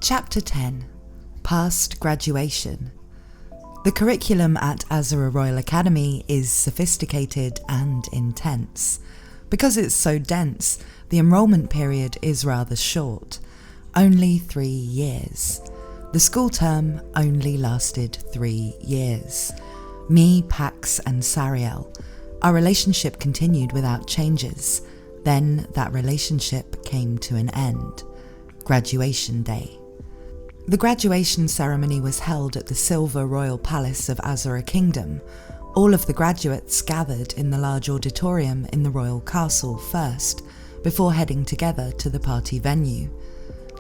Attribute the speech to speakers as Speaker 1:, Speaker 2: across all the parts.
Speaker 1: Chapter 10. Past Graduation. The curriculum at Azura Royal Academy is sophisticated and intense. Because it's so dense, the enrollment period is rather short, only 3 years. The school term only lasted 3 years. Me, Pax and Sariel. Our relationship continued without changes. Then that relationship came to an end. Graduation day. The graduation ceremony was held at the Silver Royal Palace of Azura Kingdom. All of the graduates gathered in the large auditorium in the royal castle first, before heading together to the party venue.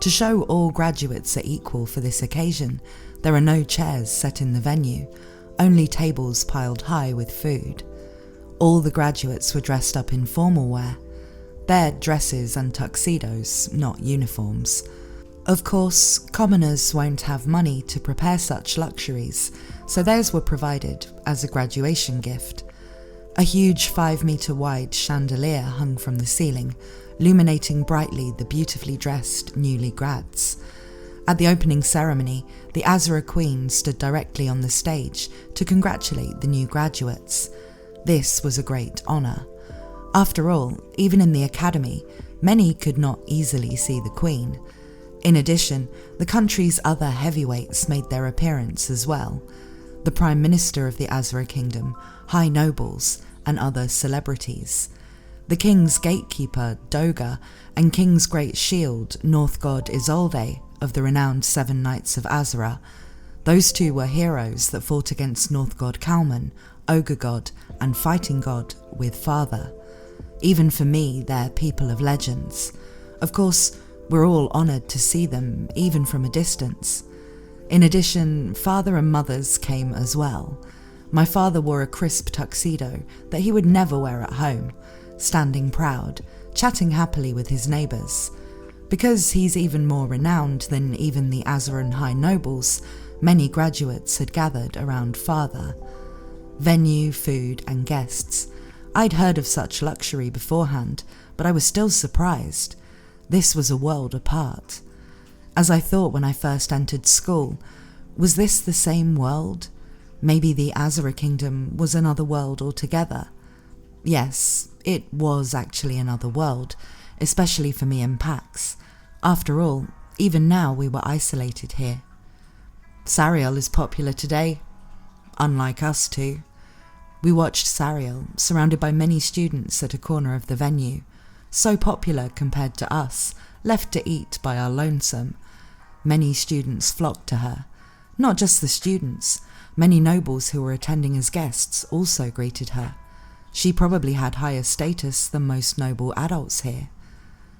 Speaker 1: To show all graduates are equal for this occasion, there are no chairs set in the venue, only tables piled high with food. All the graduates were dressed up in formal wear. They're dresses and tuxedos, not uniforms. Of course, commoners won't have money to prepare such luxuries, so theirs were provided as a graduation gift. A huge 5-meter wide chandelier hung from the ceiling, illuminating brightly the beautifully dressed newly grads. At the opening ceremony, the Azura Queen stood directly on the stage to congratulate the new graduates. This was a great honour. After all, even in the academy, many could not easily see the Queen. In addition, the country's other heavyweights made their appearance as well. The Prime Minister of the Azura Kingdom, high nobles, and other celebrities. The King's gatekeeper, Doga, and King's Great Shield, North God Isolde, of the renowned 7 Knights of Azura. Those two were heroes that fought against North God Kalman, Ogre God, and Fighting God with Father. Even for me, they're people of legends. Of course, we're all honoured to see them, even from a distance. In addition, father and mothers came as well. My father wore a crisp tuxedo that he would never wear at home, standing proud, chatting happily with his neighbours. Because he's even more renowned than even the Azuran high nobles, many graduates had gathered around father. Venue, food and guests. I'd heard of such luxury beforehand, but I was still surprised. This was a world apart. As I thought when I first entered school, was this the same world? Maybe the Azura Kingdom was another world altogether. Yes, it was actually another world, especially for me and Pax. After all, even now we were isolated here. Sariel is popular today, unlike us two. We watched Sariel, surrounded by many students at a corner of the venue. So popular compared to us, left to eat by our lonesome. Many students flocked to her. Not just the students, many nobles who were attending as guests also greeted her. She probably had higher status than most noble adults here.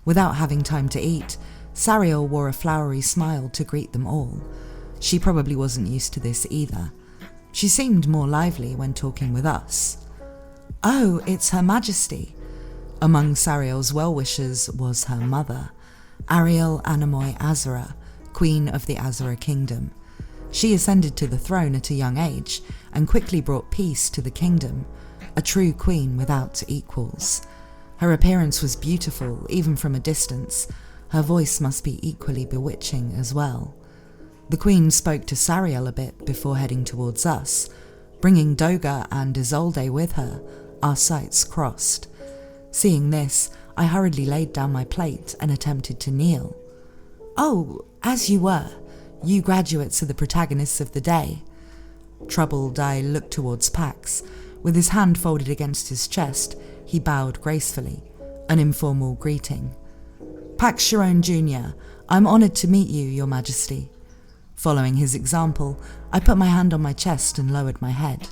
Speaker 1: Without having time to eat, Sariel wore a flowery smile to greet them all. She probably wasn't used to this either. She seemed more lively when talking with us. "Oh, it's Her Majesty." Among Sariel's well-wishers was her mother, Ariel Anamoy Azura, Queen of the Azura Kingdom. She ascended to the throne at a young age and quickly brought peace to the kingdom, a true queen without equals. Her appearance was beautiful even from a distance. Her voice must be equally bewitching as well. The queen spoke to Sariel a bit before heading towards us. Bringing Doga and Isolde with her, our sights crossed. Seeing this, I hurriedly laid down my plate and attempted to kneel. "Oh, as you were. You graduates are the protagonists of the day." Troubled, I looked towards Pax. With his hand folded against his chest, he bowed gracefully, an informal greeting. "Pax Shirone Jr, I'm honoured to meet you, Your Majesty." Following his example, I put my hand on my chest and lowered my head.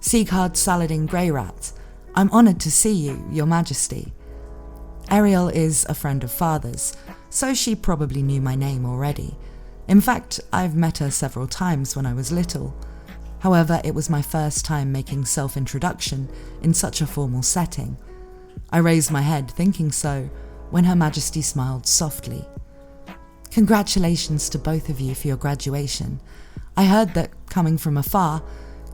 Speaker 1: "Sieghart Saladin Greyrat, I'm honoured to see you, Your Majesty." Ariel is a friend of father's, so she probably knew my name already. In fact, I've met her several times when I was little. However, it was my first time making self-introduction in such a formal setting. I raised my head thinking so, when Her Majesty smiled softly. "Congratulations to both of you for your graduation. I heard that, coming from afar,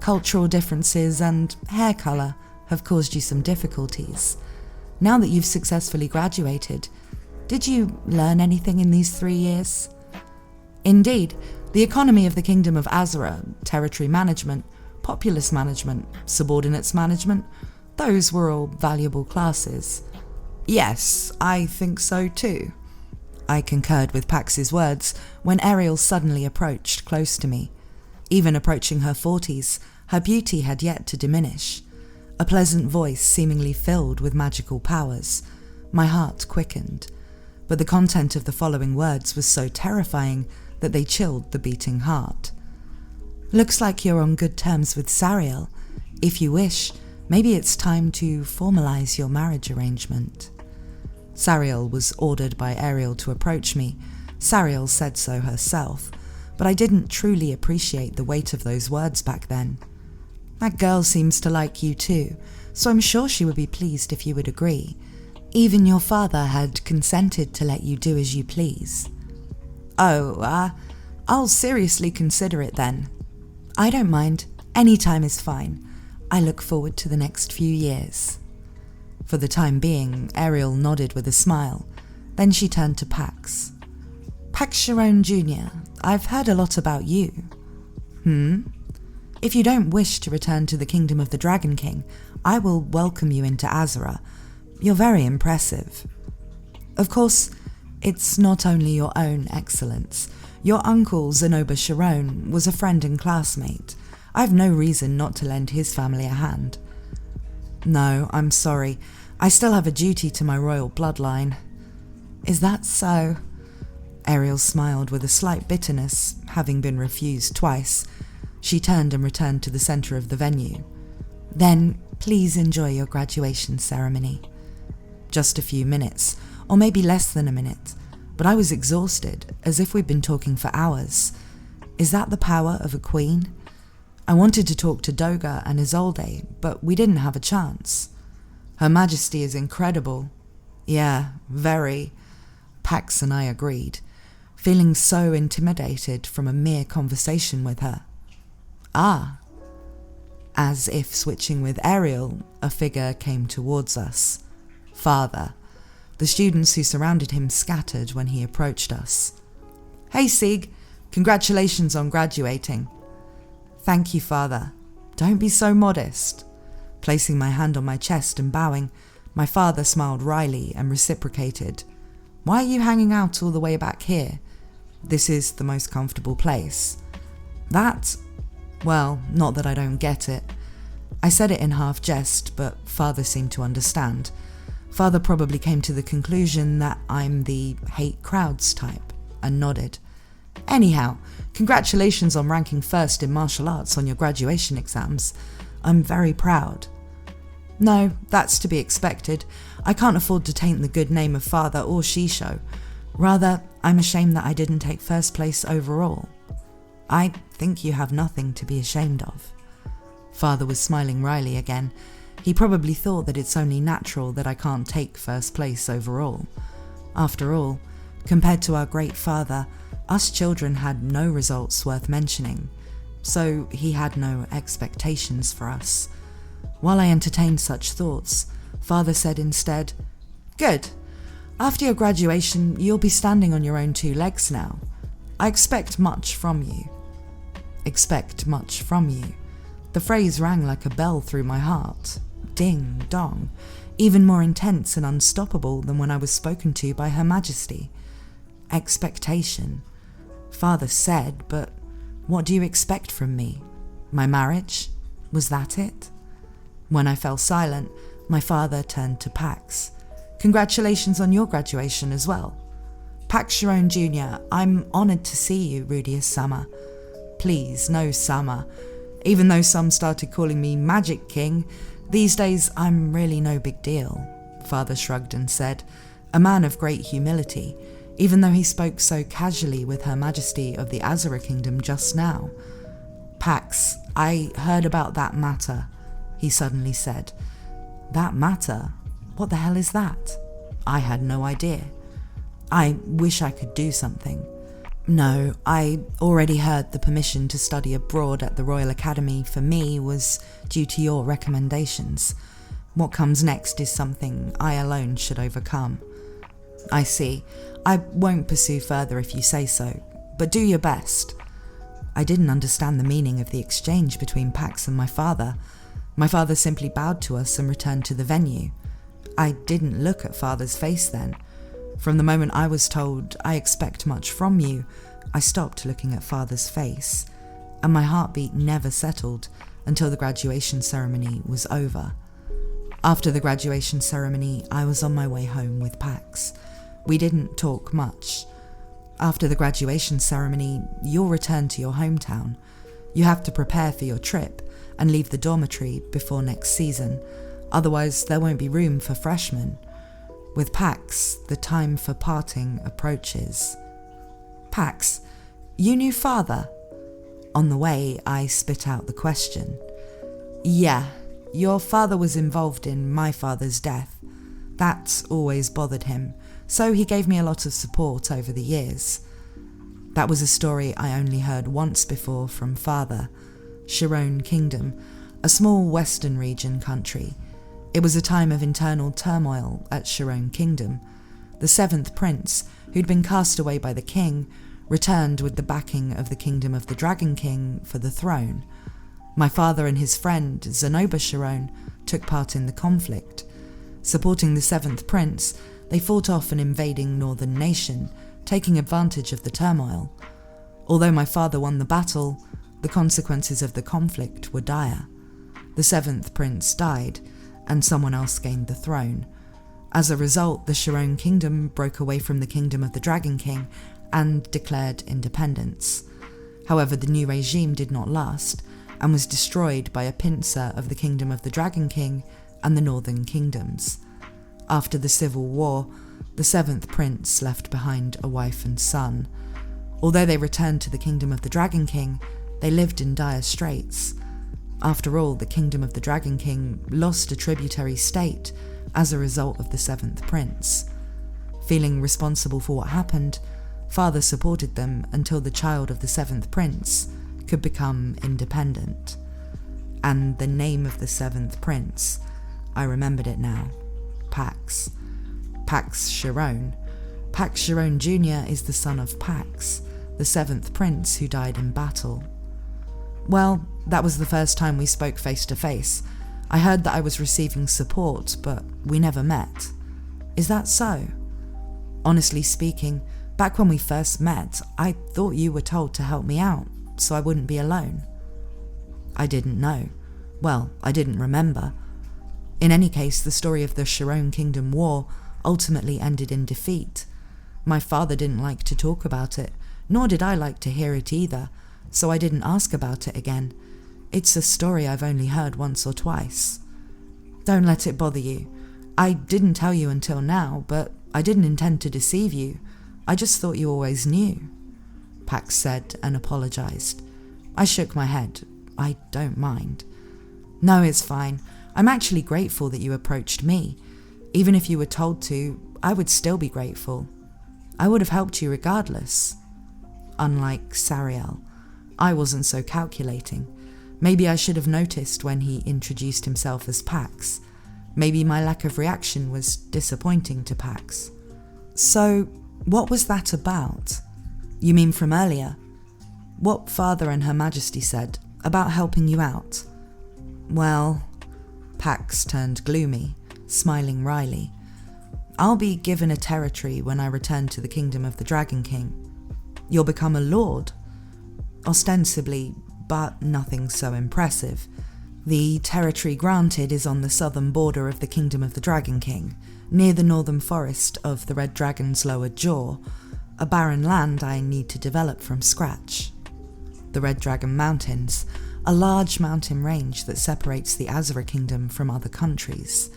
Speaker 1: cultural differences and hair colour have caused you some difficulties. Now that you've successfully graduated, did you learn anything in these 3 years?" Indeed, the economy of the Kingdom of Azura, territory management, populace management, subordinates management, those were all valuable classes. Yes, I think so too. I concurred with Pax's words when Ariel suddenly approached close to me. Even approaching her 40s, her beauty had yet to diminish. A pleasant voice seemingly filled with magical powers. My heart quickened, but the content of the following words was so terrifying that they chilled the beating heart. Looks like you're on good terms with Sariel. If you wish, maybe it's time to formalize your marriage arrangement. Sariel was ordered by Ariel to approach me. Sariel said so herself, but I didn't truly appreciate the weight of those words back then. That girl seems to like you too, so I'm sure she would be pleased if you would agree. Even your father had consented to let you do as you please. Oh, I'll seriously consider it then. I don't mind. Any time is fine. I look forward to the next few years. For the time being, Ariel nodded with a smile. Then she turned to Pax. Pax Shirone Jr, I've heard a lot about you. If you don't wish to return to the kingdom of the Dragon King, I will welcome you into Azura. You're very impressive. Of course, it's not only your own excellence. Your uncle, Zenoba Shirone, was a friend and classmate. I've no reason not to lend his family a hand. No, I'm sorry. I still have a duty to my royal bloodline. Is that so? Ariel smiled with a slight bitterness, having been refused twice. She turned and returned to the center of the venue. Then, please enjoy your graduation ceremony. Just a few minutes, or maybe less than a minute, but I was exhausted, as if we'd been talking for hours. Is that the power of a queen? I wanted to talk to Doga and Isolde, but we didn't have a chance. Her Majesty is incredible. Yeah, very. Pax and I agreed, feeling so intimidated from a mere conversation with her. Ah. As if switching with Ariel, a figure came towards us. Father. The students who surrounded him scattered when he approached us. Hey, Sieg. Congratulations on graduating. Thank you, Father. Don't be so modest. Placing my hand on my chest and bowing, my father smiled wryly and reciprocated. Why are you hanging out all the way back here? This is the most comfortable place. Well, not that I don't get it. I said it in half jest, but Father seemed to understand. Father probably came to the conclusion that I'm the hate crowds type, and nodded. Anyhow, congratulations on ranking first in martial arts on your graduation exams. I'm very proud. No, that's to be expected. I can't afford to taint the good name of Father or Shisho. Rather, I'm ashamed that I didn't take first place overall. I think you have nothing to be ashamed of. Father was smiling wryly again. He probably thought that it's only natural that I can't take first place overall. After all, compared to our great father, us children had no results worth mentioning, so he had no expectations for us. While I entertained such thoughts, Father said instead, Good. After your graduation, you'll be standing on your own 2 legs now. I expect much from you. Expect much from you. The phrase rang like a bell through my heart. Ding dong. Even more intense and unstoppable than when I was spoken to by Her Majesty. Expectation. Father said, but what do you expect from me? My marriage? Was that it? When I fell silent, my father turned to Pax. Congratulations on your graduation as well. Pax Shirone Jr, I'm honoured to see you, Rudeus-sama. Please, no Sama. Even though some started calling me Magic King, these days I'm really no big deal. Father shrugged and said, a man of great humility, even though he spoke so casually with Her Majesty of the Azura Kingdom just now. Pax, I heard about that matter, he suddenly said. That matter? What the hell is that? I had no idea. I wish I could do something. No, I already heard the permission to study abroad at the Royal Academy for me was due to your recommendations. What comes next is something I alone should overcome. I see. I won't pursue further if you say so, but do your best." I didn't understand the meaning of the exchange between Pax and my father. My father simply bowed to us and returned to the venue. I didn't look at father's face then. From the moment I was told, "I expect much from you," I stopped looking at father's face, and my heartbeat never settled until the graduation ceremony was over. After the graduation ceremony, I was on my way home with Pax. We didn't talk much. After the graduation ceremony, you'll return to your hometown. You have to prepare for your trip and leave the dormitory before next season, otherwise there won't be room for freshmen. With Pax, the time for parting approaches. "Pax, you knew father?" On the way, I spit out the question. "Yeah, your father was involved in my father's death. That always bothered him, so he gave me a lot of support over the years." That was a story I only heard once before from father. Shirone Kingdom, a small western region country. It was a time of internal turmoil at Shirone Kingdom. The 7th prince, who'd been cast away by the king, returned with the backing of the kingdom of the Dragon King for the throne. My father and his friend, Zenoba Shirone, took part in the conflict. Supporting the 7th prince, they fought off an invading northern nation, taking advantage of the turmoil. Although my father won the battle, the consequences of the conflict were dire. The 7th prince died, and someone else gained the throne. As a result, the Shirone Kingdom broke away from the kingdom of the Dragon King and declared independence. However, the new regime did not last, and was destroyed by a pincer of the kingdom of the Dragon King and the northern kingdoms. After the civil war, the 7th prince left behind a wife and son. Although they returned to the kingdom of the Dragon King, they lived in dire straits. After all, the kingdom of the Dragon King lost a tributary state as a result of the 7th prince. Feeling responsible for what happened, father supported them until the child of the 7th prince could become independent. And the name of the 7th prince, I remembered it now. Pax. Pax Shirone. Pax Shirone Jr. is the son of Pax, the 7th prince who died in battle. Well, that was the first time we spoke face to face. I heard that I was receiving support, but we never met. Is that so? Honestly speaking, back when we first met, I thought you were told to help me out, so I wouldn't be alone. I didn't know. Well, I didn't remember. In any case, the story of the Shirone Kingdom War ultimately ended in defeat. My father didn't like to talk about it, nor did I like to hear it either, so I didn't ask about it again. It's a story I've only heard once or twice. Don't let it bother you. I didn't tell you until now, but I didn't intend to deceive you. I just thought you always knew, Pax said and apologized. I shook my head. I don't mind. No, it's fine. I'm actually grateful that you approached me. Even if you were told to, I would still be grateful. I would have helped you regardless. Unlike Sariel, I wasn't so calculating. Maybe I should have noticed when he introduced himself as Pax. Maybe my lack of reaction was disappointing to Pax. So, what was that about? You mean from earlier? What Father and Her Majesty said about helping you out? Well, Pax turned gloomy, smiling wryly. I'll be given a territory when I return to the kingdom of the Dragon King. You'll become a lord. Ostensibly, but nothing so impressive. The territory granted is on the southern border of the kingdom of the Dragon King, near the northern forest of the Red Dragon's lower jaw, a barren land I need to develop from scratch. The Red Dragon Mountains, a large mountain range that separates the Azura Kingdom from other countries.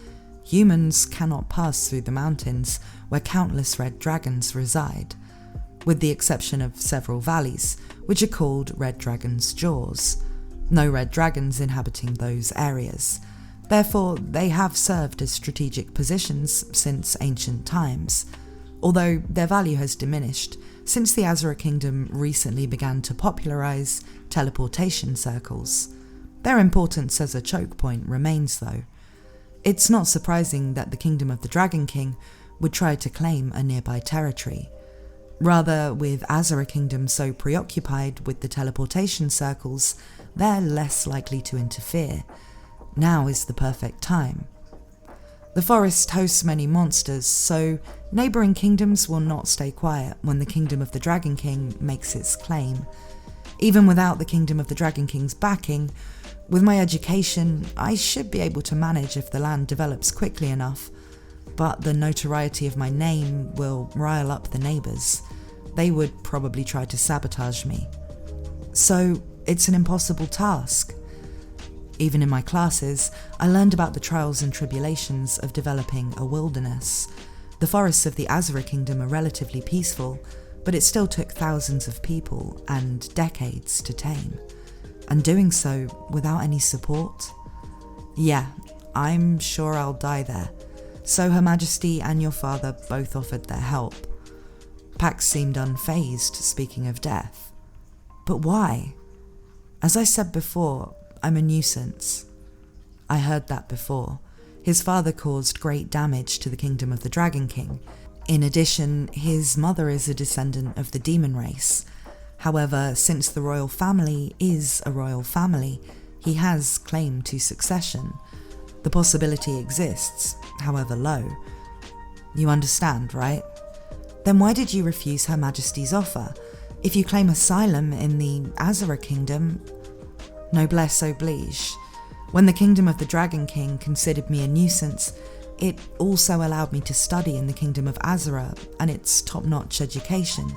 Speaker 1: Humans cannot pass through the mountains where countless red dragons reside, with the exception of several valleys, which are called Red Dragon's Jaws. No red dragons inhabiting those areas. Therefore, they have served as strategic positions since ancient times, although their value has diminished since the Azura Kingdom recently began to popularize teleportation circles. Their importance as a choke point remains though. It's not surprising that the kingdom of the Dragon King would try to claim a nearby territory. Rather, with Azura Kingdom so preoccupied with the teleportation circles, they're less likely to interfere. Now is the perfect time. The forest hosts many monsters, so neighbouring kingdoms will not stay quiet when the Kingdom of the Dragon King makes its claim. Even without the Kingdom of the Dragon King's backing, with my education, I should be able to manage if the land develops quickly enough, but the notoriety of my name will rile up the neighbours. They would probably try to sabotage me. So it's an impossible task. Even in my classes, I learned about the trials and tribulations of developing a wilderness. The forests of the Azura Kingdom are relatively peaceful, but it still took thousands of people and decades to tame. And doing so without any support? Yeah, I'm sure I'll die there. So Her Majesty and your father both offered their help. Pax seemed unfazed, speaking of death. But why? As I said before, I'm a nuisance. I heard that before. His father caused great damage to the Kingdom of the Dragon King. In addition, his mother is a descendant of the demon race. However, since the royal family is a royal family, he has claim to succession. The possibility exists, however low. You understand, right? Then why did you refuse Her Majesty's offer? If you claim asylum in the Azura Kingdom, Jobless Oblige. When the Kingdom of the Dragon King considered me a nuisance, it also allowed me to study in the Kingdom of Azura and its top-notch education.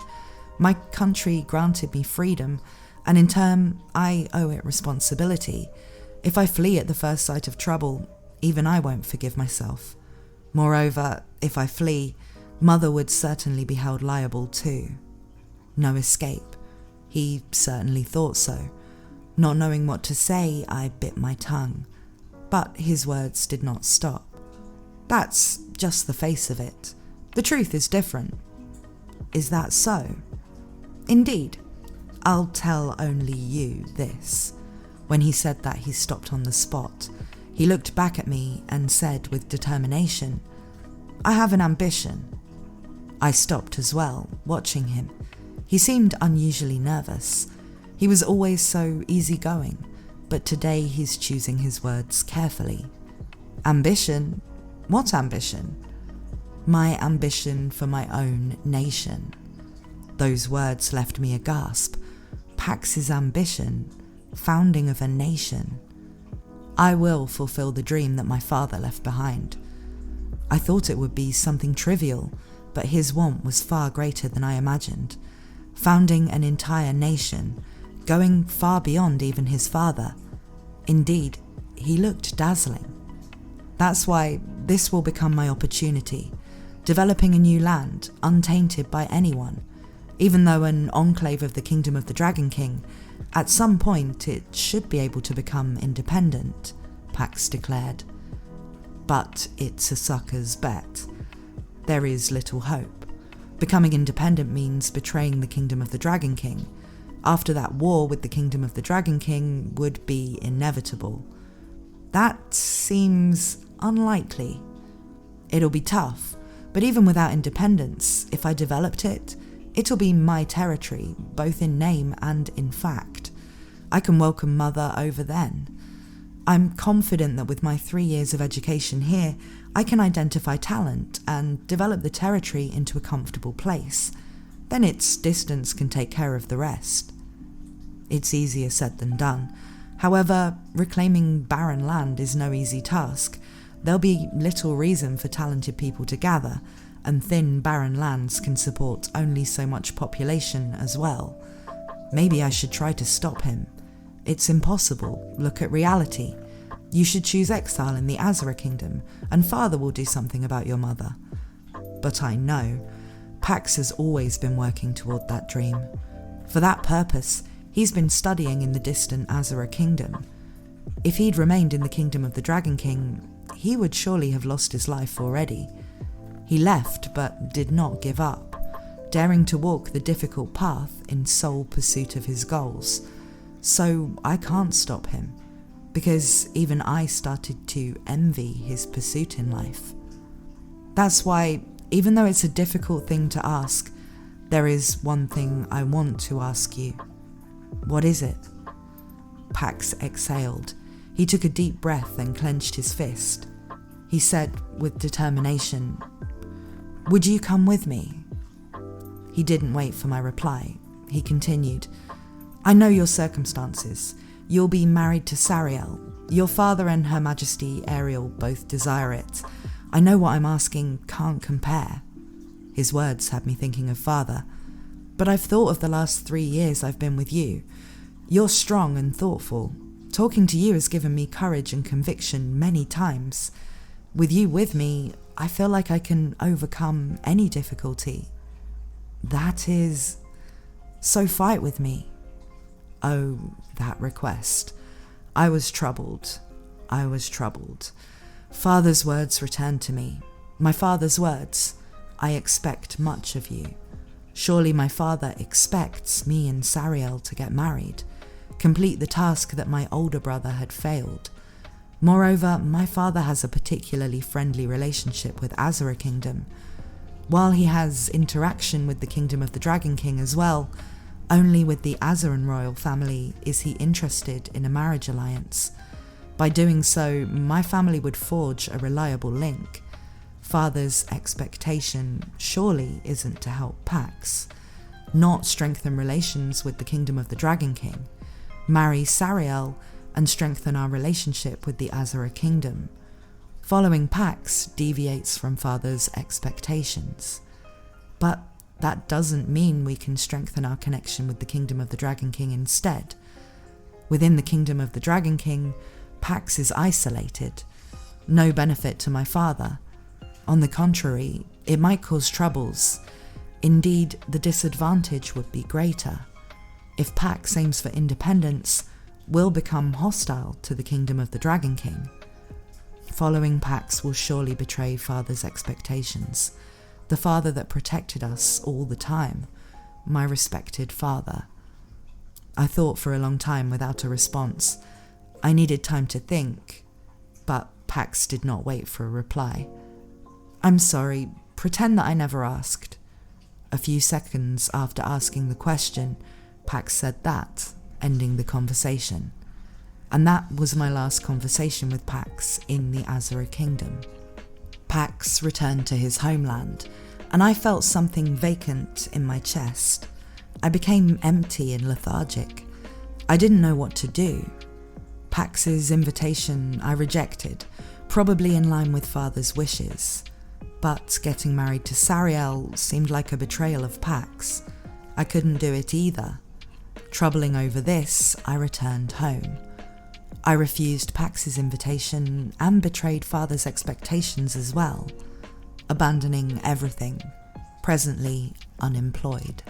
Speaker 1: My country granted me freedom, and in turn, I owe it responsibility. If I flee at the first sight of trouble, even I won't forgive myself. Moreover, if I flee, Mother would certainly be held liable too. No escape. He certainly thought so. Not knowing what to say, I bit my tongue. But his words did not stop. That's just the face of it. The truth is different. Is that so? Indeed. I'll tell only you this. When he said that, he stopped on the spot. He looked back at me and said with determination, I have an ambition. I stopped as well, watching him. He seemed unusually nervous. He was always so easygoing, but today he's choosing his words carefully. Ambition? What ambition? My ambition for my own nation. Those words left me aghast. Pax's ambition, founding of a nation. I will fulfill the dream that my father left behind. I thought it would be something trivial, but his want was far greater than I imagined. Founding an entire nation, going far beyond even his father. Indeed, he looked dazzling. That's why this will become my opportunity, developing a new land, untainted by anyone. Even though an enclave of the Kingdom of the Dragon King, at some point it should be able to become independent, Pax declared. But it's a sucker's bet. There is little hope. Becoming independent means betraying the Kingdom of the Dragon King. After that, war with the Kingdom of the Dragon King would be inevitable. That seems unlikely. It'll be tough, but even without independence, if I developed it, it'll be my territory, both in name and in fact. I can welcome Mother over then. I'm confident that with my 3 years of education here, I can identify talent and develop the territory into a comfortable place. Then its distance can take care of the rest. It's easier said than done. However, reclaiming barren land is no easy task. There'll be little reason for talented people to gather, and thin barren lands can support only so much population as well. Maybe I should try to stop him. It's impossible. Look at reality. You should choose exile in the Azura Kingdom, and father will do something about your mother. But I know, Pax has always been working toward that dream. For that purpose, he's been studying in the distant Azura Kingdom. If he'd remained in the Kingdom of the Dragon King, he would surely have lost his life already. He left, but did not give up, daring to walk the difficult path in sole pursuit of his goals. So I can't stop him, because even I started to envy his pursuit in life. That's why, even though it's a difficult thing to ask, There is one thing I want to ask you. What is it? Pax exhaled. He took a deep breath and clenched his fist. He said with determination, "Would you come with me?" He didn't wait for my reply. He continued, "I know your circumstances. You'll be married to Sariel. Your father and Her Majesty Ariel both desire it. I know what I'm asking can't compare." His words had me thinking of father. "But I've thought of the last 3 years I've been with you. You're strong and thoughtful. Talking to you has given me courage and conviction many times. With you with me, I feel like I can overcome any difficulty. That is... So fight with me." Oh, that request. I was troubled. Father's words returned to me. My father's words. "I expect much of you." Surely my father expects me and Sariel to get married, complete the task that my older brother had failed. Moreover, my father has a particularly friendly relationship with Azura Kingdom. While he has interaction with the Kingdom of the Dragon King as well, only with the Azuran royal family is he interested in a marriage alliance. By doing so, my family would forge a reliable link. Father's expectation surely isn't to help Pax, not strengthen relations with the Kingdom of the Dragon King, marry Sariel, and strengthen our relationship with the Azura Kingdom. Following Pax deviates from father's expectations. But that doesn't mean we can strengthen our connection with the Kingdom of the Dragon King instead. Within the Kingdom of the Dragon King, Pax is isolated. No benefit to my father. On the contrary, it might cause troubles. Indeed, the disadvantage would be greater. If Pax aims for independence, we'll become hostile to the Kingdom of the Dragon King. Following Pax will surely betray father's expectations. The father that protected us all the time. My respected father. I thought for a long time without a response. I needed time to think, but Pax did not wait for a reply. "I'm sorry, pretend that I never asked." A few seconds after asking the question, Pax said that, ending the conversation. And that was my last conversation with Pax in the Azura Kingdom. Pax returned to his homeland, and I felt something vacant in my chest. I became empty and lethargic. I didn't know what to do. Pax's invitation I rejected, probably in line with father's wishes. But getting married to Sariel seemed like a betrayal of Pax. I couldn't do it either. Troubling over this, I returned home. I refused Pax's invitation and betrayed father's expectations as well, abandoning everything, presently unemployed.